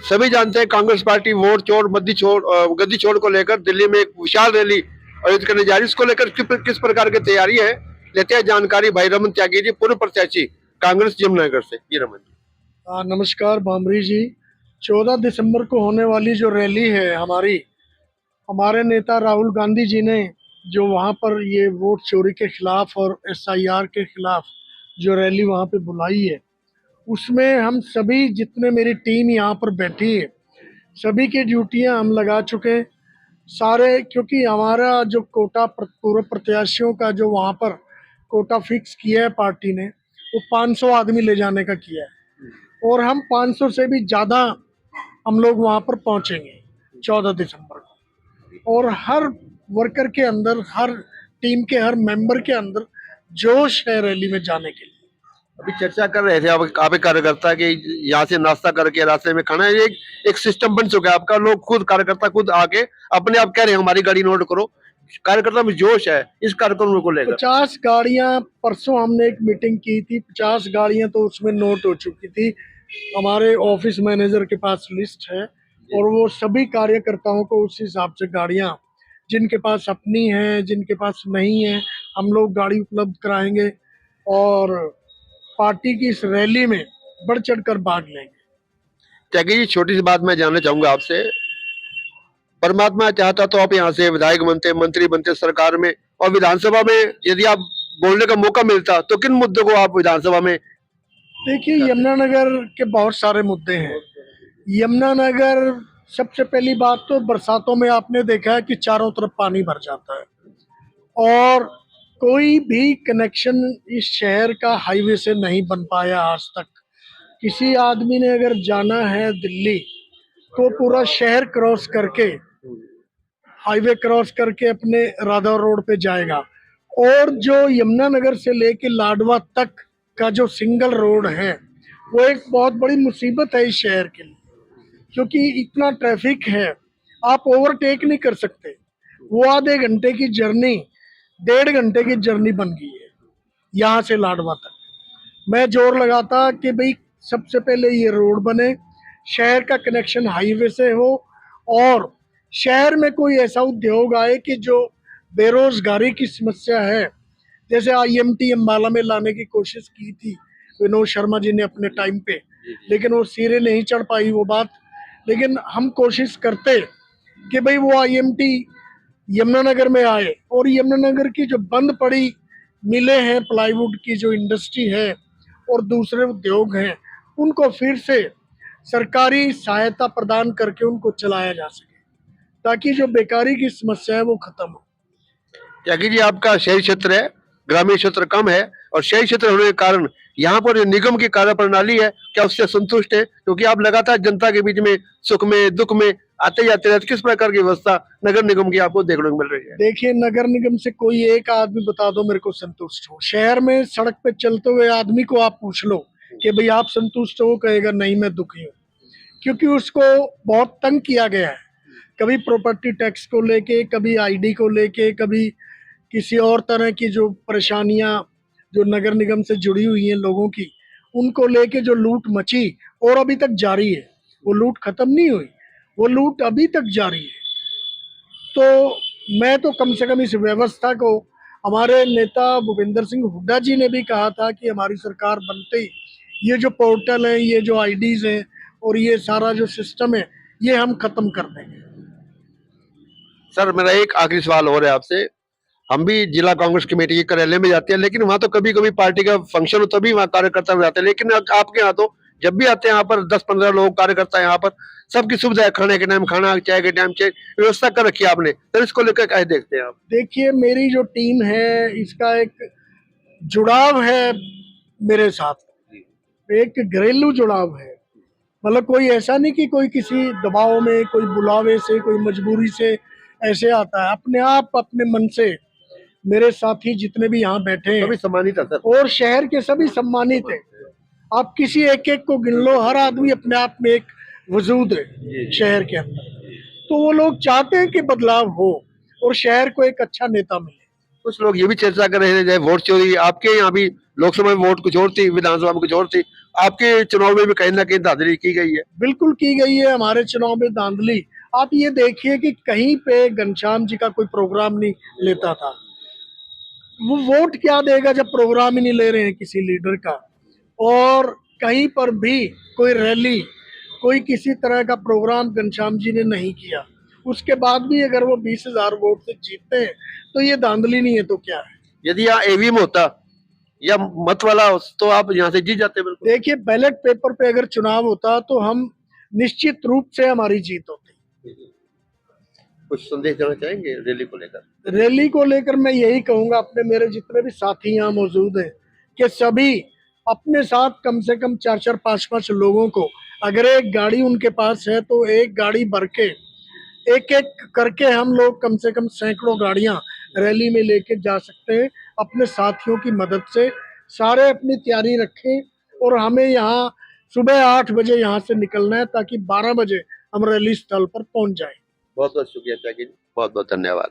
सभी जानते हैं कांग्रेस पार्टी वोट चोर गद्दी छोड़ को लेकर दिल्ली में एक विशाल रैली आयोजित करने जा रही है। इसको लेकर किस प्रकार की तैयारी है, लेते हैं जानकारी भाई रमन त्यागी जी, पूर्व प्रत्याशी कांग्रेस यमुनानगर से। जी रमन जी। नमस्कार भामरी जी। 14 दिसंबर को होने वाली जो रैली है हमारे नेता राहुल गांधी जी ने जो वहाँ पर ये वोट चोरी के खिलाफ और एसआईआर के खिलाफ जो रैली वहाँ पे बुलाई है, उसमें हम सभी जितने मेरी टीम यहाँ पर बैठी है, सभी की ड्यूटियाँ हम लगा चुके हैं सारे, क्योंकि हमारा जो कोटा पूर्व प्रत्याशियों का जो वहाँ पर कोटा फिक्स किया है पार्टी ने, वो 500 आदमी ले जाने का किया है और हम 500 से भी ज़्यादा हम लोग वहाँ पर पहुँचेंगे 14 दिसंबर को। और हर वर्कर के अंदर, हर टीम के हर मेंबर के अंदर जोश है रैली में जाने के लिए। अभी चर्चा कर रहे थे आप कार्यकर्ता कि यहाँ से नाश्ता करके रास्ते में खाना, एक सिस्टम बन चुका है आपका। लोग खुद कार्यकर्ता खुद आके अपने आप कह रहे हैं हमारी गाड़ी नोट करो। कार्यकर्ता में जोश है इस कार्यक्रम को लेकर। 50 गाड़ियां, परसों हमने एक मीटिंग की थी, 50 गाड़ियां तो उसमें नोट हो चुकी थी। हमारे ऑफिस मैनेजर के पास लिस्ट है और वो सभी कार्यकर्ताओं को उस हिसाब से गाड़ियां, जिनके पास अपनी है, जिनके पास नहीं है, हम लोग गाड़ी उपलब्ध कराएंगे और पार्टी की इस रैली में बढ़ चढ़कर भाग लेंगे। त्यागी जी, छोटी सी बात मैं जानना चाहूंगा आपसे। परमात्मा चाहता तो आप यहाँ से विधायक बनते, मंत्री बनते सरकार में, और विधानसभा में यदि आप बोलने का मौका मिलता तो किन मुद्दों को आप विधानसभा में? देखिए, यमुनानगर के बहुत सारे मुद्दे हैं। यमुनानगर, सबसे पहली बात तो बरसातों में आपने देखा है कि चारों तरफ पानी भर जाता है और कोई भी कनेक्शन इस शहर का हाईवे से नहीं बन पाया आज तक। किसी आदमी ने अगर जाना है दिल्ली तो पूरा शहर क्रॉस करके, हाईवे क्रॉस करके अपने राधा रोड पे जाएगा। और जो यमुनानगर से लेके लाडवा तक का जो सिंगल रोड है, वो एक बहुत बड़ी मुसीबत है इस शहर के लिए, क्योंकि इतना ट्रैफिक है, आप ओवरटेक नहीं कर सकते। वो आधे घंटे की जर्नी 1.5 घंटे की जर्नी बन गई है यहाँ से लाडवा तक। मैं जोर लगाता कि भाई सबसे पहले ये रोड बने, शहर का कनेक्शन हाईवे से हो और शहर में कोई ऐसा उद्योग आए कि जो बेरोजगारी की समस्या है, जैसे आईएमटी अम्बाला में लाने की कोशिश की थी विनोद शर्मा जी ने अपने टाइम पे, लेकिन वो सिरे नहीं चढ़ पाई वो बात। लेकिन हम कोशिश करते कि भाई वो आईएमटी यमुनानगर में आए और यमुनानगर की जो बंद पड़ी मिलें हैं, प्लाईवुड की जो इंडस्ट्री है और दूसरे उद्योग हैं, उनको फिर से सरकारी सहायता प्रदान करके उनको चलाया जा सके, ताकि जो बेकारी की समस्या है वो खत्म हो। त्यागी जी, आपका शहरी क्षेत्र है, ग्रामीण क्षेत्र कम है, और शहरी क्षेत्र होने के कारण यहाँ पर जो निगम की कार्य प्रणाली है, क्या उससे संतुष्ट है? क्योंकि आप लगातार जनता के बीच में सुख में दुख में आते जाते रहते, किस प्रकार की व्यवस्था नगर निगम की आपको देखने को मिल रही है? देखिए, नगर निगम से कोई एक आदमी बता दो मेरे को संतुष्ट हो। शहर में सड़क पे चलते हुए आदमी को आप पूछ लो कि भाई आप संतुष्ट हो, कहेगा नहीं मैं दुखी हूँ, क्योंकि उसको बहुत तंग किया गया है। कभी प्रॉपर्टी टैक्स को लेके, कभी आईडी को लेके, कभी किसी और तरह की जो परेशानियां जो नगर निगम से जुड़ी हुई हैं लोगों की, उनको लेके जो लूट मची और अभी तक जारी है, वो लूट खत्म नहीं हुई, वो लूट अभी तक जारी है। तो मैं तो कम से कम इस व्यवस्था को, हमारे नेता भूपेंद्र सिंह हुड्डा जी ने भी कहा था कि हमारी सरकार बनते ही ये जो पोर्टल है, ये जो आईडीज हैं और ये सारा जो सिस्टम है, ये हम खत्म कर देंगे। सर, मेरा एक आखिरी सवाल और है आपसे। हम भी जिला कांग्रेस कमेटी के कार्यालय में जाते हैं, लेकिन वहां तो कभी कभी पार्टी का फंक्शन हो तभी वहां कार्यकर्ता में जाते हैं, लेकिन आपके यहाँ तो जब भी आते हैं यहाँ पर 10-15 लोग कार्यकर्ता, यहाँ पर सबकी सुविधा है, खाने के टाइम खाना, चाय के टाइम चाय, व्यवस्था कर रखी है आपने, तो इसको लेकर कैसे देखते हैं आप? देखिए, मेरी जो टीम है इसका एक जुड़ाव है मेरे साथ, एक घरेलू जुड़ाव है। मतलब कोई ऐसा नहीं कि कोई किसी दबाव में, कोई बुलावे से, कोई मजबूरी से ऐसे आता है। अपने आप अपने मन से मेरे साथी जितने भी यहाँ बैठे हैं सभी सम्मानित है सर, और शहर के सभी सम्मानित हैं। आप किसी एक एक को गिन लो, हर आदमी अपने आप में एक वजूद है शहर के अंदर। तो वो लोग चाहते हैं कि बदलाव हो और शहर को एक अच्छा नेता मिले। कुछ लोग ये भी चर्चा कर रहे थे, वोट चोरी आपके यहाँ भी, लोकसभा में वोट कुछ और थी, विधानसभा में कुछ और थी, आपके चुनाव में भी कहीं ना कहीं धांधली की गई है। बिल्कुल की गई है हमारे चुनाव में धांधली। आप ये देखिए कि कहीं पे घनश्याम जी का कोई प्रोग्राम नहीं लेता था। वो वोट क्या देगा जब प्रोग्राम ही नहीं ले रहे हैं किसी लीडर का। और कहीं पर भी कोई रैली, कोई किसी तरह का प्रोग्राम घनश्याम जी ने नहीं किया। उसके बाद भी अगर वो 20,000 वोट से जीतते हैं तो ये धांधली नहीं है तो क्या है। यदि यहाँ ईवीएम होता या मत वाला तो आप यहाँ से जीत जाते बिल्कुल। देखिए बैलेट पेपर पे अगर चुनाव होता तो हम निश्चित रूप से हमारी जीत होती। कुछ संदेश देना चाहेंगे रैली को लेकर? रैली को लेकर मैं यही कहूंगा, अपने मेरे जितने भी साथी यहाँ मौजूद हैं, कि सभी अपने साथ कम से कम 4-4, 5-5 लोगों को, अगर एक गाड़ी उनके पास है तो एक गाड़ी भर के एक एक करके हम लोग कम से कम सैकड़ों गाड़ियां रैली में लेके जा सकते हैं। अपने साथियों की मदद से सारे अपनी तैयारी रखें और हमें यहाँ सुबह 8 बजे यहाँ से निकलना है ताकि 12 बजे हम रैली स्थल पर पहुंच जाएं। बहुत बहुत शुक्रिया त्यागी जी, बहुत बहुत धन्यवाद।